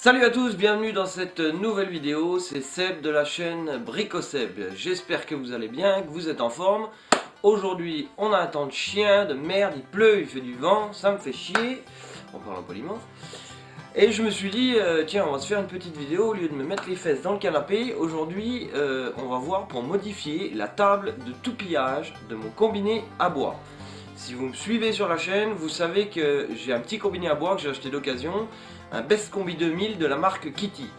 Salut à tous, bienvenue dans cette nouvelle vidéo, c'est Seb de la chaîne Brico-Seb. J'espère que vous allez bien, que vous êtes en forme. Aujourd'hui, on a un temps de chien, de merde, il pleut, il fait du vent, ça me fait chier, en parlant poliment. Et je me suis dit, tiens, on va se faire une petite vidéo, au lieu de me mettre les fesses dans le canapé. Aujourd'hui, on va voir pour modifier la table de toupillage de mon combiné à bois. Si vous me suivez sur la chaîne, vous savez que j'ai un petit combiné à bois que j'ai acheté d'occasion, un Best Combi 2000 de la marque Kitty.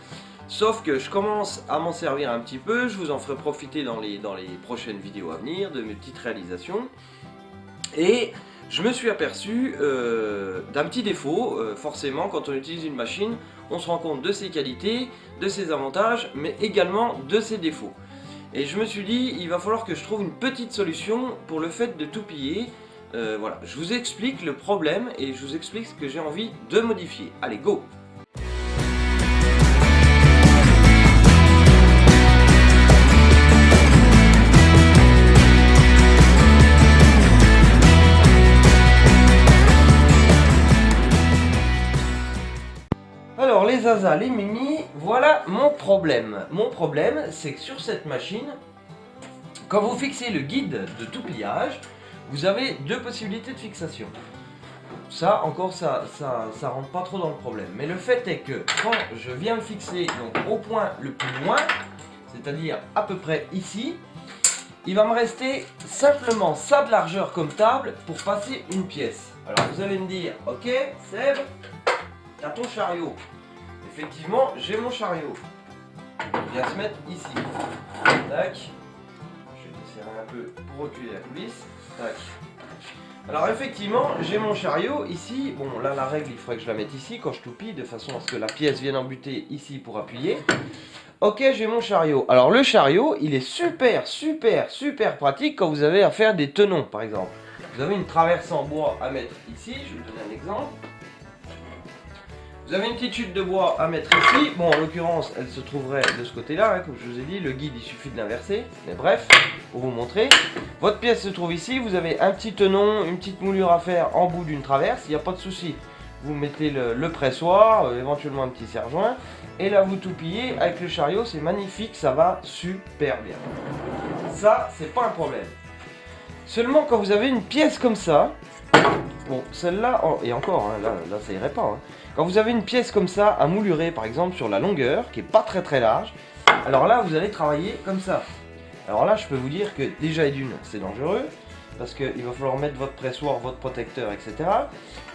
Sauf que je commence à m'en servir un petit peu, je vous en ferai profiter dans les prochaines vidéos à venir, de mes petites réalisations. Et je me suis aperçu d'un petit défaut, forcément quand on utilise une machine, on se rend compte de ses qualités, de ses avantages, mais également de ses défauts. Et je me suis dit, il va falloir que je trouve une petite solution pour le fait de tout piller. Voilà, je vous explique le problème et je vous explique ce que j'ai envie de modifier. Allez, go! Alors les zazas, les mimi, voilà mon problème. Mon problème, c'est que sur cette machine, quand vous fixez le guide de tout pliage, vous avez deux possibilités de fixation. Ça, encore, ça rentre pas trop dans le problème. Mais le fait est que quand je viens le fixer donc, au point le plus loin, c'est-à-dire à peu près ici, il va me rester simplement ça de largeur comme table pour passer une pièce. Alors vous allez me dire, ok Seb, t'as ton chariot. Effectivement, j'ai mon chariot. Il vient se mettre ici. Tac. Je vais desserrer un peu pour reculer la coulisse. Tac. Alors effectivement, j'ai mon chariot ici. Bon, là la règle, il faudrait que je la mette ici quand je toupille, de façon à ce que la pièce vienne en buter ici pour appuyer. Ok, j'ai mon chariot. Alors le chariot, il est super pratique quand vous avez à faire des tenons, par exemple. Vous avez une traverse en bois à mettre ici, je vais vous donner un exemple. Vous avez une petite chute de bois à mettre ici. Bon, en l'occurrence, elle se trouverait de ce côté-là, hein, comme je vous ai dit. Le guide, il suffit de l'inverser. Mais bref, pour vous montrer. Votre pièce se trouve ici. Vous avez un petit tenon, une petite moulure à faire en bout d'une traverse. Il n'y a pas de souci. Vous mettez le pressoir, éventuellement un petit serre-joint. Et là, vous toupillez avec le chariot. C'est magnifique, ça va super bien. Ça, c'est pas un problème. Seulement, quand vous avez une pièce comme ça... Bon, celle-là, et encore, hein, là ça irait pas. Hein. Quand vous avez une pièce comme ça à moulurer, par exemple, sur la longueur, qui est pas très large, alors là, vous allez travailler comme ça. Alors là, je peux vous dire que déjà et d'une, c'est dangereux, parce qu'il va falloir mettre votre pressoir, votre protecteur, etc.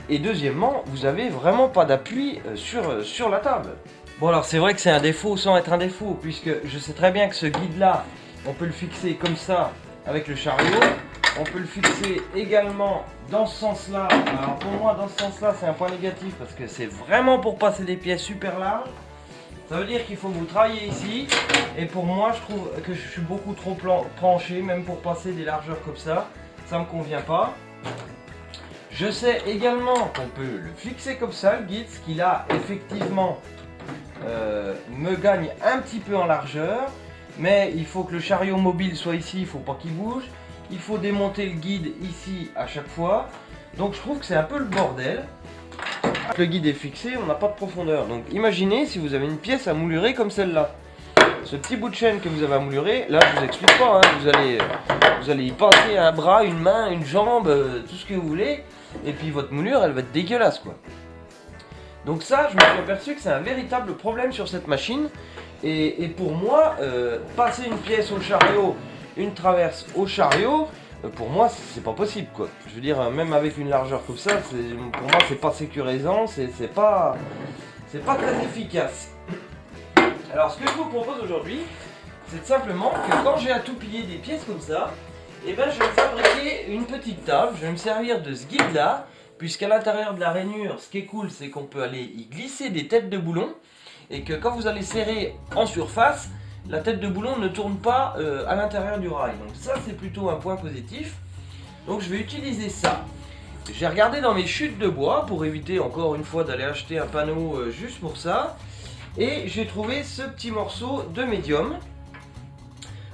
Et deuxièmement, vous avez vraiment pas d'appui sur la table. Bon, alors c'est vrai que c'est un défaut sans être un défaut, puisque je sais très bien que ce guide-là, on peut le fixer comme ça, avec le chariot. On peut le fixer également dans ce sens-là. Alors pour moi, dans ce sens-là, c'est un point négatif parce que c'est vraiment pour passer des pièces super larges. Ça veut dire qu'il faut que vous travaillez ici. Et pour moi, je trouve que je suis beaucoup trop penché, même pour passer des largeurs comme ça. Ça ne me convient pas. Je sais également qu'on peut le fixer comme ça, le guide, ce qui là, effectivement, me gagne un petit peu en largeur. Mais il faut que le chariot mobile soit ici, il ne faut pas qu'il bouge. Il faut démonter le guide ici à chaque fois. Donc je trouve que c'est un peu le bordel. Le guide est fixé, on n'a pas de profondeur. Donc imaginez si vous avez une pièce à moulurer comme celle-là. Ce petit bout de chaîne que vous avez à moulurer, là je vous explique pas. Hein, vous allez y passer un bras, une main, une jambe, tout ce que vous voulez. Et puis votre moulure, elle va être dégueulasse quoi. Donc ça, je me suis aperçu que c'est un véritable problème sur cette machine. Et pour moi, passer une pièce au chariot, une traverse au chariot, pour moi c'est pas possible quoi. Je veux dire, même avec une largeur comme ça, pour moi c'est pas sécurisant, c'est pas très efficace. Alors ce que je vous propose aujourd'hui, c'est simplement que quand j'ai à tout piller des pièces comme ça, et ben je vais fabriquer une petite table. Je vais me servir de ce guide là, puisqu'à l'intérieur de la rainure, ce qui est cool, c'est qu'on peut aller y glisser des têtes de boulon, et que quand vous allez serrer en surface, la tête de boulon ne tourne pas à l'intérieur du rail. Donc ça, c'est plutôt un point positif. Donc je vais utiliser ça. J'ai regardé dans mes chutes de bois pour éviter encore une fois d'aller acheter un panneau juste pour ça. Et j'ai trouvé ce petit morceau de médium.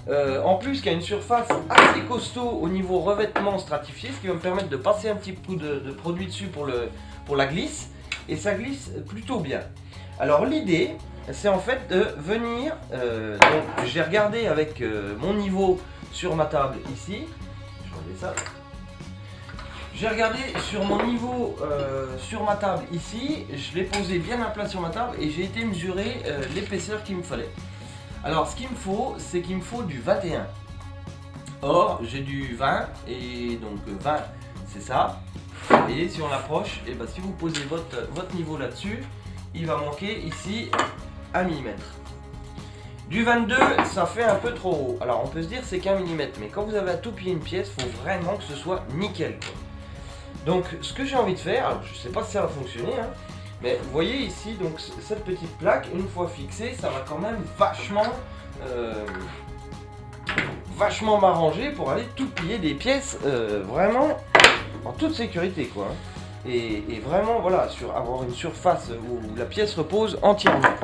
En plus, qui a une surface assez costaud au niveau revêtement stratifié, ce qui va me permettre de passer un petit coup de produit dessus pour la glisse. Et ça glisse plutôt bien. Alors l'idée, c'est en fait de venir, donc j'ai regardé avec mon niveau sur ma table ici, je vais enlever ça. J'ai regardé sur mon niveau sur ma table ici, je l'ai posé bien à plat sur ma table et j'ai été mesurer l'épaisseur qu'il me fallait. Alors ce qu'il me faut, c'est qu'il me faut du 21. Or j'ai du 20 et donc 20 c'est ça. Et si on approche, et ben, si vous posez votre niveau là-dessus, il va manquer ici 1 mm. Du 22, ça fait un peu trop haut. Alors on peut se dire c'est qu'1 mm, mais quand vous avez à tout plier une pièce, il faut vraiment que ce soit nickel, quoi. Donc ce que j'ai envie de faire, alors, je ne sais pas si ça va fonctionner, hein, mais vous voyez ici, donc cette petite plaque, une fois fixée, ça va quand même vachement m'arranger pour aller tout plier des pièces vraiment en toute sécurité, quoi. Et vraiment, voilà, avoir une surface où la pièce repose entièrement.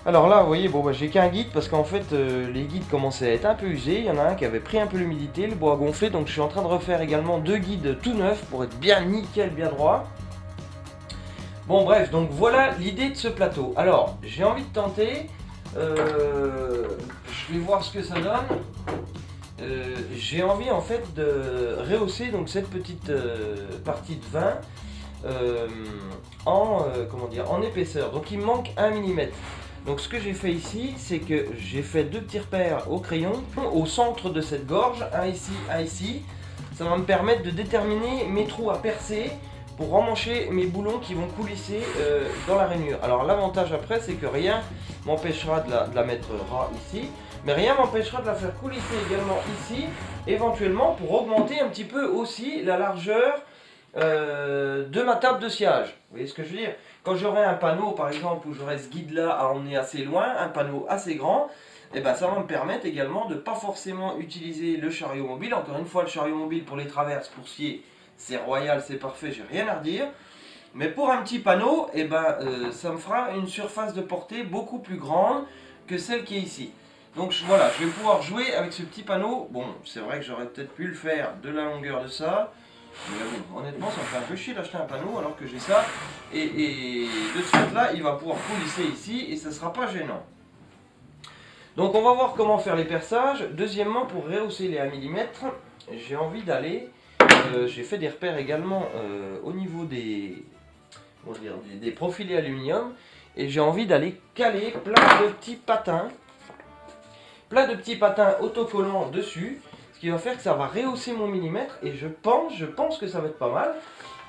Alors là, vous voyez, bon, bah, j'ai qu'un guide parce qu'en fait, les guides commençaient à être un peu usés. Il y en a un qui avait pris un peu l'humidité, le bois a gonflé, donc je suis en train de refaire également 2 guides tout neufs pour être bien nickel, bien droit. Bon, bref, donc voilà l'idée de ce plateau. Alors, j'ai envie de tenter, je vais voir ce que ça donne. J'ai envie en fait de rehausser donc cette petite partie de vin en épaisseur. Donc il me manque 1 mm. Donc ce que j'ai fait ici, c'est que j'ai fait 2 petits repères au crayon au centre de cette gorge, un ici, un ici. Ça va me permettre de déterminer mes trous à percer pour emmancher mes boulons qui vont coulisser dans la rainure. Alors l'avantage après, c'est que rien m'empêchera de la mettre ras ici, mais rien m'empêchera de la faire coulisser également ici, éventuellement pour augmenter un petit peu aussi la largeur de ma table de sciage. Vous voyez ce que je veux dire? Quand j'aurai un panneau par exemple où j'aurai ce guide là à emmener assez loin, un panneau assez grand, et ben ça va me permettre également de ne pas forcément utiliser le chariot mobile. Encore une fois, le chariot mobile pour les traverses, pour scier, c'est royal, c'est parfait, j'ai rien à redire. Mais pour un petit panneau, et ben, ça me fera une surface de portée beaucoup plus grande que celle qui est ici. Donc voilà, je vais pouvoir jouer avec ce petit panneau. Bon, c'est vrai que j'aurais peut-être pu le faire de la longueur de ça. Mais bon, honnêtement, ça me fait un peu chier d'acheter un panneau alors que j'ai ça. Et de ce fait là, il va pouvoir coulisser ici et ça ne sera pas gênant. Donc on va voir comment faire les perçages. Deuxièmement, pour rehausser les 1 mm, j'ai envie d'aller... j'ai fait des repères également au niveau des profilés aluminium. Et j'ai envie d'aller caler plein de petits patins. Plein de petits patins autocollants dessus. Ce qui va faire que ça va rehausser mon millimètre. Et je pense que ça va être pas mal.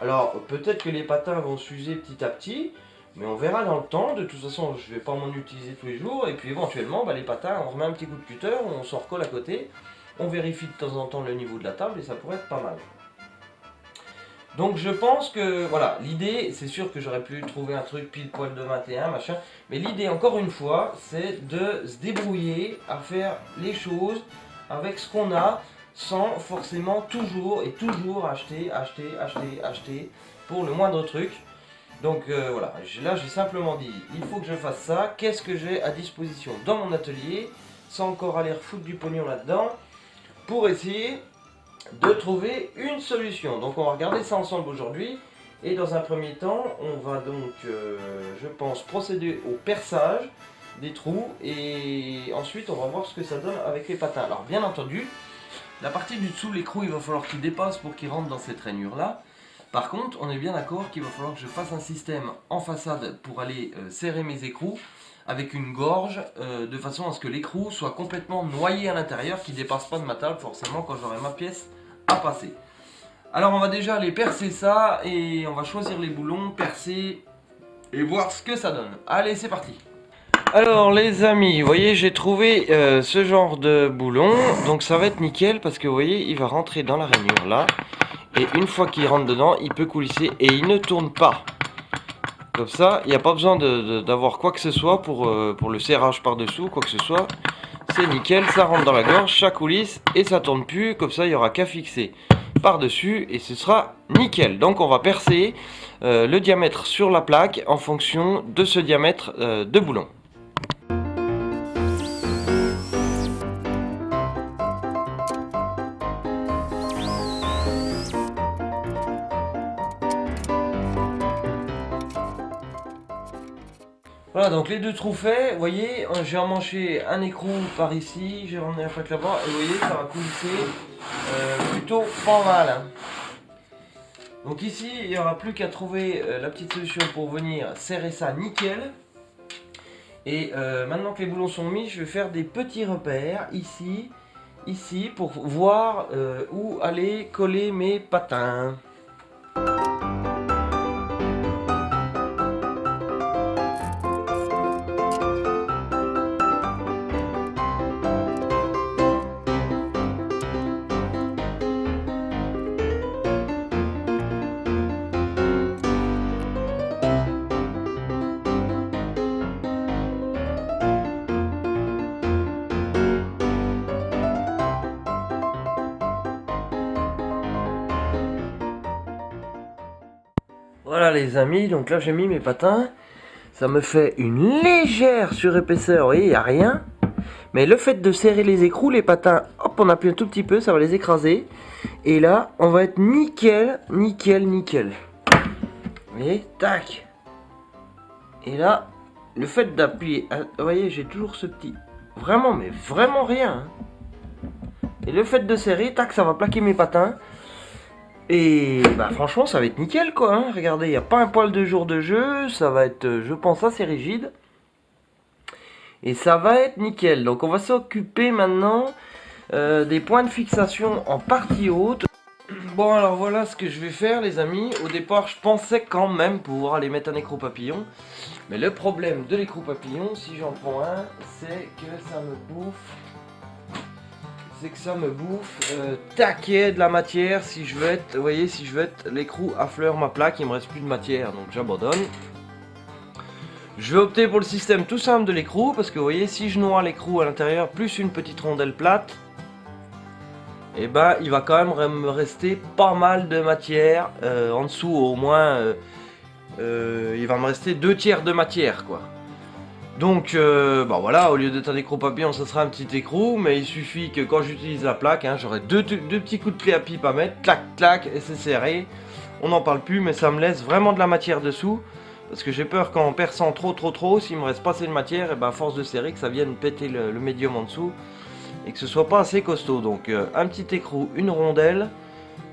Alors peut-être que les patins vont s'user petit à petit. Mais on verra dans le temps. De toute façon, je ne vais pas m'en utiliser tous les jours. Et puis éventuellement, bah, les patins, on remet un petit coup de cutter, on s'en recolle à côté. On vérifie de temps en temps le niveau de la table et ça pourrait être pas mal. Donc je pense que, voilà, l'idée, c'est sûr que j'aurais pu trouver un truc pile poil de 21, machin. Mais l'idée, encore une fois, c'est de se débrouiller à faire les choses avec ce qu'on a, sans forcément toujours acheter pour le moindre truc. Donc voilà, là j'ai simplement dit, il faut que je fasse ça, qu'est-ce que j'ai à disposition dans mon atelier, sans encore aller refoutre du pognon là-dedans, pour essayer de trouver une solution. Donc on va regarder ça ensemble aujourd'hui, et dans un premier temps, on va donc, je pense, procéder au perçage des trous, et ensuite on va voir ce que ça donne avec les patins. Alors bien entendu, la partie du dessous, l'écrou, il va falloir qu'il dépasse pour qu'il rentre dans cette rainure-là. Par contre, on est bien d'accord qu'il va falloir que je fasse un système en façade pour aller serrer mes écrous avec une gorge de façon à ce que l'écrou soit complètement noyé à l'intérieur, qui ne dépasse pas de ma table forcément quand j'aurai ma pièce à passer. Alors on va déjà aller percer ça et on va choisir les boulons, percer et voir ce que ça donne. Allez, c'est parti! Alors les amis, vous voyez, j'ai trouvé ce genre de boulon, donc ça va être nickel parce que vous voyez, il va rentrer dans la rainure là. Et une fois qu'il rentre dedans, il peut coulisser et il ne tourne pas. Comme ça, il n'y a pas besoin d'avoir quoi que ce soit pour le serrage par-dessous, quoi que ce soit. C'est nickel, ça rentre dans la gorge, ça coulisse et ça tourne plus. Comme ça, il n'y aura qu'à fixer par-dessus et ce sera nickel. Donc on va percer le diamètre sur la plaque en fonction de ce diamètre de boulon. Voilà, donc les deux trous faits, vous voyez, j'ai emmanché un écrou par ici, j'ai ramené la plaque là-bas, et vous voyez, ça va coulisser plutôt pas mal. Hein. Donc ici, il n'y aura plus qu'à trouver la petite solution pour venir serrer ça nickel. Et maintenant que les boulons sont mis, je vais faire des petits repères ici, pour voir où aller coller mes patins. Voilà les amis, donc là j'ai mis mes patins. Ça me fait une légère surépaisseur, vous voyez, il n'y a rien. Mais le fait de serrer les écrous, les patins, hop, on appuie un tout petit peu, ça va les écraser. Et là, on va être nickel, nickel, nickel. Vous voyez, tac. Et là, le fait d'appuyer, vous voyez, j'ai toujours ce petit... Vraiment, mais vraiment rien. Hein. Et le fait de serrer, tac, ça va plaquer mes patins. Et bah franchement ça va être nickel quoi, hein. Regardez, il n'y a pas un poil de jour de jeu, ça va être, je pense, assez rigide. Et ça va être nickel. Donc on va s'occuper maintenant des points de fixation en partie haute. Bon alors voilà ce que je vais faire les amis. Au départ je pensais quand même pouvoir aller mettre un écrou papillon. Mais le problème de l'écrou papillon, si j'en prends un, c'est que ça me bouffe. Taquet de la matière si je veux être, vous voyez, si je veux être l'écrou à fleur ma plaque, il me reste plus de matière, donc j'abandonne. Je vais opter pour le système tout simple de l'écrou, parce que vous voyez, si je noie l'écrou à l'intérieur, plus une petite rondelle plate, et ben il va quand même me rester pas mal de matière, en dessous au moins, il va me rester 2/3 de matière quoi. Donc bah voilà, au lieu d'être un écrou papillon, ça sera un petit écrou, mais il suffit que quand j'utilise la plaque, hein, j'aurai deux petits coups de clé à pipe à mettre, clac clac, et c'est serré. On n'en parle plus, mais ça me laisse vraiment de la matière dessous, parce que j'ai peur qu'en perçant trop, s'il me reste pas assez de matière, et ben à force de serrer, que ça vienne péter le médium en dessous, et que ce soit pas assez costaud. Donc un petit écrou, une rondelle,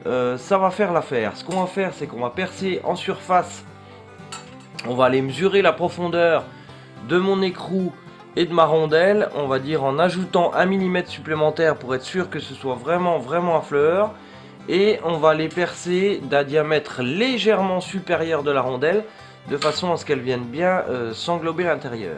ça va faire l'affaire. Ce qu'on va faire, c'est qu'on va percer en surface, on va aller mesurer la profondeur de mon écrou et de ma rondelle, on va dire en ajoutant 1 mm supplémentaire pour être sûr que ce soit vraiment à fleur, et on va les percer d'un diamètre légèrement supérieur de la rondelle de façon à ce qu'elles viennent bien s'englober à l'intérieur.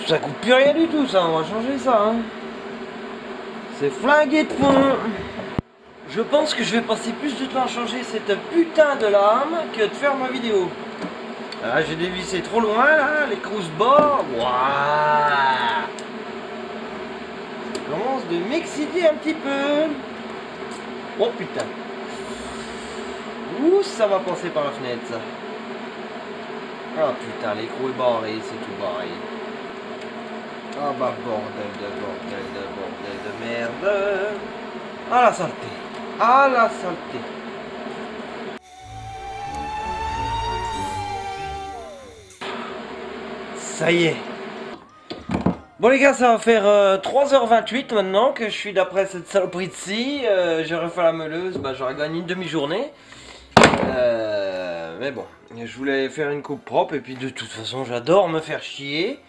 Ça coûte plus rien du tout ça, on va changer ça hein. C'est flingué de fond. Je pense que je vais passer plus de temps à changer cette putain de lame que de faire ma vidéo. Ah, j'ai dévissé trop loin là, les crouse-bords. Waouh, ça commence de m'exciter un petit peu. Oh putain. Ouh, ça va passer par la fenêtre ça. Ah putain, l'écrou est barré, c'est tout barré. Ah bah bordel de merde. Ah la saleté. Ah la saleté. Ça y est. Bon les gars, ça va faire 3h28 maintenant que je suis d'après cette saloperie de scie. J'ai refait la meuleuse, bah j'aurais gagné une demi-journée. Mais bon, je voulais faire une coupe propre et puis de toute façon j'adore me faire chier.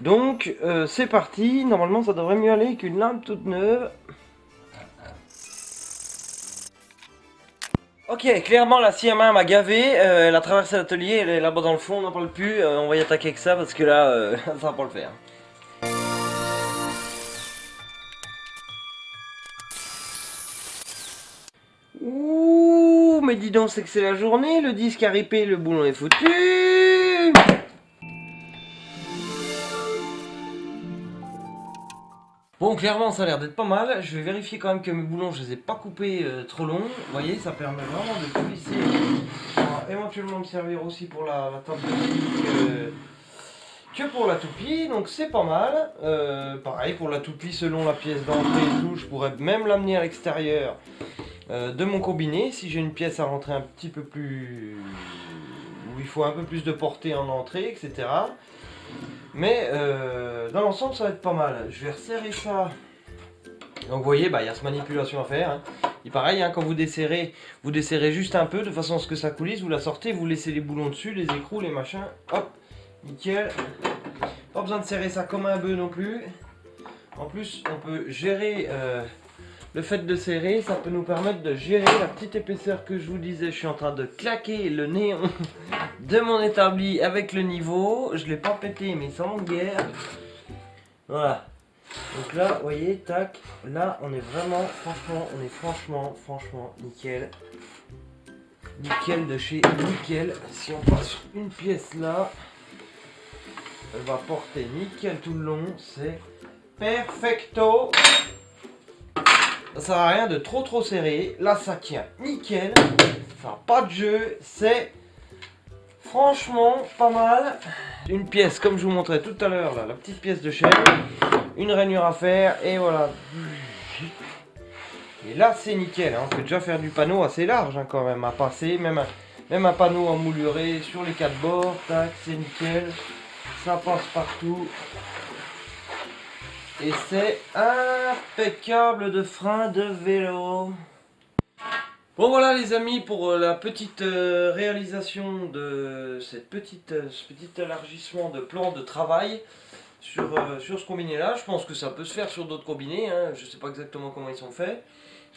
Donc c'est parti, normalement ça devrait mieux aller qu'une lame toute neuve. Ok, clairement la scie à main m'a gavé, elle a traversé l'atelier, elle est là-bas dans le fond, on n'en parle plus, on va y attaquer avec ça parce que là, ça va pas le faire. Ouh, mais dis donc, c'est que c'est la journée, le disque a ripé, le boulon est foutu. Bon, clairement, ça a l'air d'être pas mal. Je vais vérifier quand même que mes boulons, je les ai pas coupés trop longs. Vous voyez, ça permet vraiment de tout lisser. Ça va éventuellement me servir aussi pour la table de scie que pour la toupie, donc c'est pas mal. Pareil pour la toupie, selon la pièce d'entrée et tout, je pourrais même l'amener à l'extérieur de mon combiné si j'ai une pièce à rentrer un petit peu plus, où il faut un peu plus de portée en entrée, etc. Mais dans l'ensemble, ça va être pas mal. Je vais resserrer ça. Donc vous voyez, bah, il y a cette manipulation à faire. Hein. Et pareil, hein, quand vous desserrez juste un peu de façon à ce que ça coulisse, vous la sortez, vous laissez les boulons dessus, les écrous, les machins, hop, nickel. Pas besoin de serrer ça comme un bœuf non plus. En plus, on peut gérer le fait de serrer, ça peut nous permettre de gérer la petite épaisseur que je vous disais. Je suis en train de claquer le néon de mon établi avec le niveau. Je l'ai pas pété, mais sans guerre. Voilà. Donc là, vous voyez, tac, là, on est vraiment, franchement, nickel. Nickel de chez nickel. Si on passe sur une pièce là, elle va porter nickel tout le long, c'est perfecto. Ça sert à rien de trop serrer. Là, ça tient nickel. Ça n'a pas de jeu. C'est franchement pas mal. Une pièce, comme je vous montrais tout à l'heure, là, la petite pièce de chaîne. Une rainure à faire. Et voilà. Et là, c'est nickel. Hein. On peut déjà faire du panneau assez large hein, quand même à passer. Même un panneau en mouluré sur les quatre bords. Tac, c'est nickel. Ça passe partout. Et c'est impeccable de frein de vélo. Bon voilà les amis pour la petite réalisation de ce petit élargissement de plan de travail sur ce combiné là. Je pense que ça peut se faire sur d'autres combinés, hein. Je ne sais pas exactement comment ils sont faits.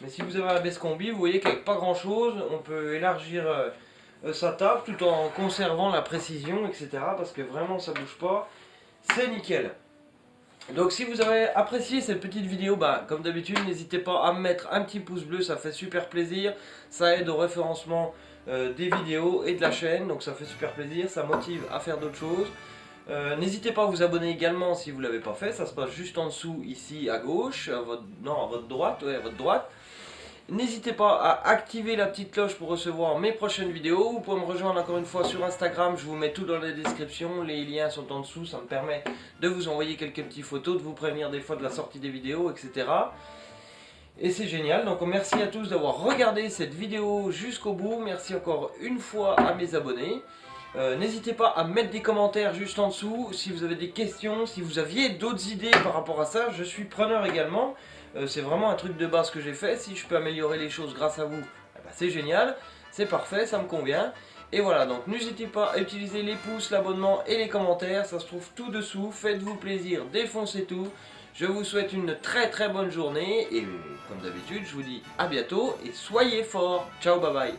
Mais si vous avez un baisse combi, vous voyez qu'avec pas grand chose, on peut élargir sa table tout en conservant la précision, etc. Parce que vraiment ça bouge pas, c'est nickel. Donc si vous avez apprécié cette petite vidéo, bah, comme d'habitude, n'hésitez pas à me mettre un petit pouce bleu, ça fait super plaisir. Ça aide au référencement des vidéos et de la chaîne, donc ça fait super plaisir, ça motive à faire d'autres choses. N'hésitez pas à vous abonner également si vous ne l'avez pas fait, ça se passe juste en dessous ici à gauche, à votre droite, ouais, à votre droite. N'hésitez pas à activer la petite cloche pour recevoir mes prochaines vidéos. Vous pouvez me rejoindre encore une fois sur Instagram, je vous mets tout dans la description. Les liens sont en dessous, ça me permet de vous envoyer quelques petites photos, de vous prévenir des fois de la sortie des vidéos, etc. Et c'est génial, donc merci à tous d'avoir regardé cette vidéo jusqu'au bout. Merci encore une fois à mes abonnés. N'hésitez pas à mettre des commentaires juste en dessous si vous avez des questions, si vous aviez d'autres idées par rapport à ça, je suis preneur également. C'est vraiment un truc de base que j'ai fait, si je peux améliorer les choses grâce à vous, eh ben c'est génial, c'est parfait, ça me convient. Et voilà, donc n'hésitez pas à utiliser les pouces, l'abonnement et les commentaires, ça se trouve tout dessous, faites-vous plaisir, défoncez tout. Je vous souhaite une très bonne journée et comme d'habitude je vous dis à bientôt et soyez forts, ciao bye bye.